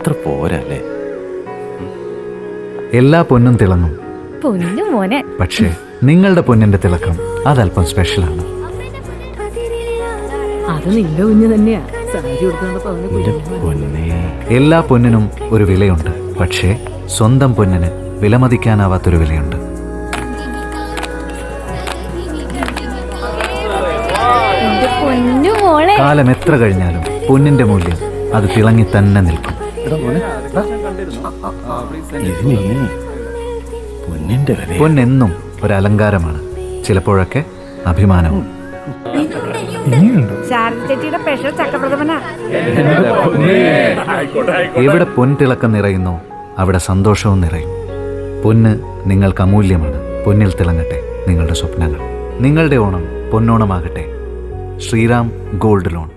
അത്ര പോരല്ലേ? എല്ലാ പൊന്നും തിളങ്ങും, പൊന്നു മോനെ. പക്ഷേ നിങ്ങളുടെ പൊന്നിന്റെ തിളക്കം അതല്പം സ്പെഷ്യലാണ്. അത് നിന്റെ കുഞ്ഞ് തന്നെയാ. സാരി കൊടുത്തോണ്ടപ്പോ അവന് എൻ്റെ പൊന്നേ, എല്ലാ പൊന്നിനും ഒരു വിലയുണ്ട്, പക്ഷേ സ്വന്തം പൊന്നിന് വിലമതിക്കാനാവാത്തൊരു വിലയുണ്ട്. എന്റെ പൊന്നു മോളെ. കാലം എത്ര കഴിഞ്ഞാലും പൊന്നിന്റെ മൂല്യം അത് തിളങ്ങി തന്നെ നിൽക്കും. ഇതിന് പൊന്നിന്റെ വില. പൊന്നെന്നും ഒരു അലങ്കാരമാണ്, ചിലപ്പോഴൊക്കെ അഭിമാനവും. ശാരദ പെഷ ചക്കപ്രഥമനാ. എവിടെ പൊൻതിളക്കം നിറയുന്നോ അവിടെ സന്തോഷവും നിറയും. പൊന്ന് നിങ്ങൾക്ക് അമൂല്യമാണ്. പൊന്നിൽ തിളങ്ങട്ടെ നിങ്ങളുടെ സ്വപ്നങ്ങൾ. നിങ്ങളുടെ ഓണം പൊന്നോണമാകട്ടെ. Shriram gold loan.